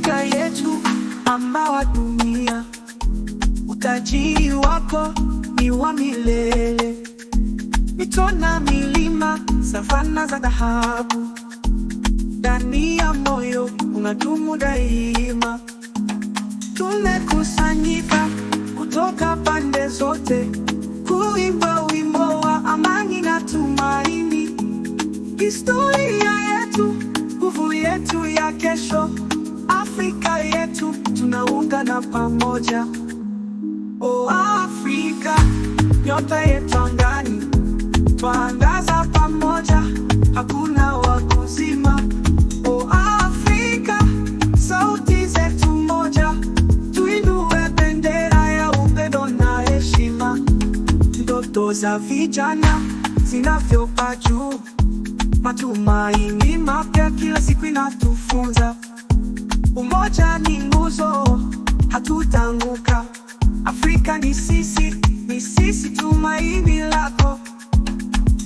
Afrika yetu, mama wa dunia, utajiri wako ni wa milele. Mito na milima, savana za dhahabu, ndani ya moyo unadumu daima. Tumekusanyika kutoka pande zote, kuimba wimbo wa amani na tumaini. Historia yetu, nguvu yetu ya kesho. Afrika yetu, tunaungana pamoja. Oh Afrika, nyota yetu angani, twaangaza pamoja, hakuna wa kuzima. Oh Afrika, sauti zetu moja, tuinue bendera ya upendo na heshima. Ndoto za vijana zinavyopaa juu, matumaini mapya kila siku inatufunza. Umoja ni nguzo, hatutaanguka. Afrika ni sisi, tumaini lako.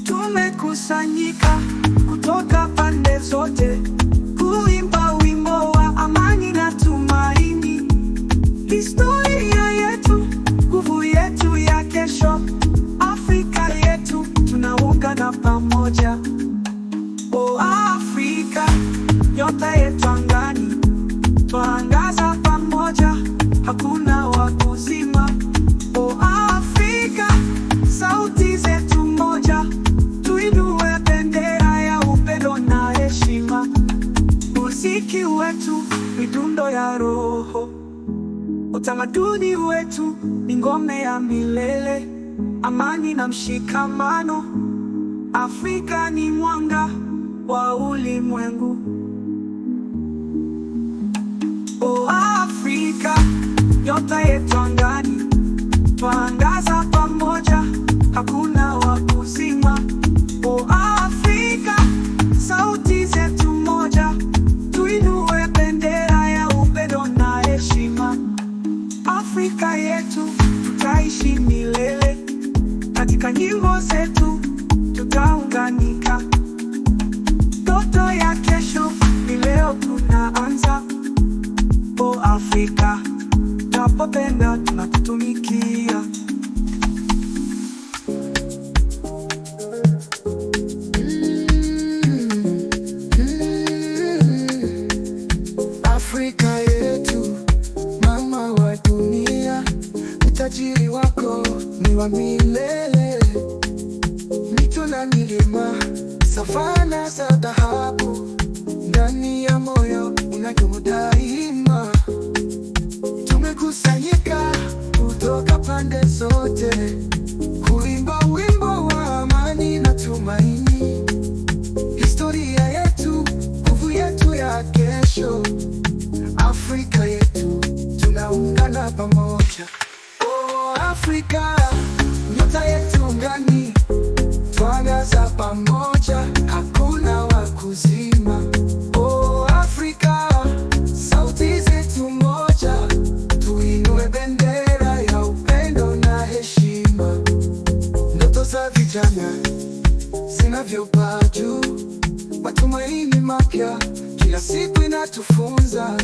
Tumekusanyika kutoka pande zote, kuimba wimbo wa amani na tumaini. Historia yetu, nguvu yetu ya kesho. Afrika yetu, tunaungana pamoja. Oh Afrika, nyota yetu angani, twaangaza pamoja, hakuna wa kuzima. Oh Afrika, sauti zetu moja, tuinue bendera ya upendo na heshima. Muziki wetu midundo ya roho, utamaduni wetu ni ngome ya milele. Amani na mshikamano, Afrika ni mwanga wa ulimwengu. Oh Afrika, nyota yetu angani, twaangaza pamoja, hakuna wa kuzima. Oh Afrika, sauti zetu moja, tuinue bendera ya upendo na heshima. Afrika yetu, tutaishi milele, katika nyimbo zetu tutaunganika. Ndoto ya kesho ni leo tunaanza. Oh Afrika, tunapopenda tunakutumikia. Afrika yetu, mama wa dunia, utajiri wako ni wa milele. Mito na milima, savana za dhahabu, ndani ya moyo unadumu daima. Tumekusanyika kutoka pande zote, kuimba wimbo wa amani na tumaini. Historia yetu, nguvu yetu ya kesho. Afrika yetu, tunaungana pamoja. Oh Afrika, nyota yetu angani, twaangaza pamoja, hakuna wa kuzima. Oh Afrika, sauti zetu moja, tuinue bendera ya upendo na heshima. Ndoto za vijana zinavyopaa juu, matumaini mapya kila siku inatufunza.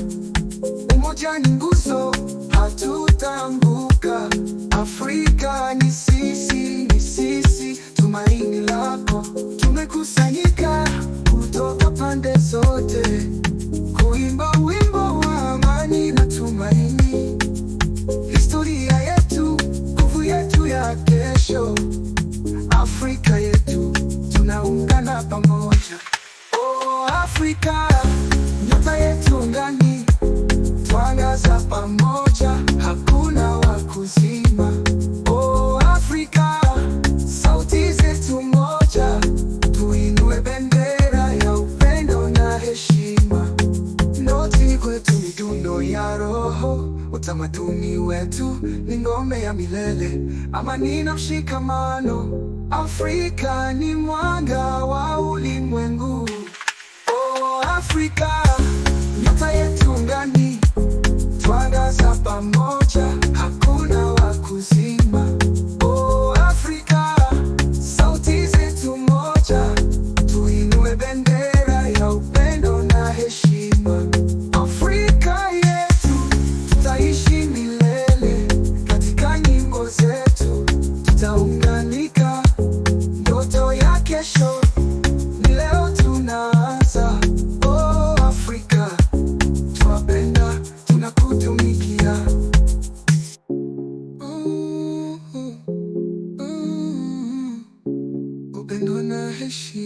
Umoja ni nguzo, hatutaanguka. Afrika ni sisi, tumaini lako. Tumekusanyika kutoka pande zote, kuimba wimbo wa amani na tumaini. Historia yetu, nguvu yetu ya kesho. Afrika yetu, tunaungana pamoja. Oh Afrika, nyota yetu angani, twaangaza pamoja, hakuna wa kuzima. Oh Afrika, sauti zetu moja, tuinue bendera ya upendo na heshima. Noti kwetu midundo ya roho, utamaduni wetu ni ngome ya milele. Amani na mshikamano, Afrika ni mwanga wa ulimwengu. Oh Afrika, nyota yetu angani, twaangaza pamoja, hakuna wa kuzima. Oh Afrika, sauti zetu moja, tuinue bendera ya upendo na heshima. Afrika heshima.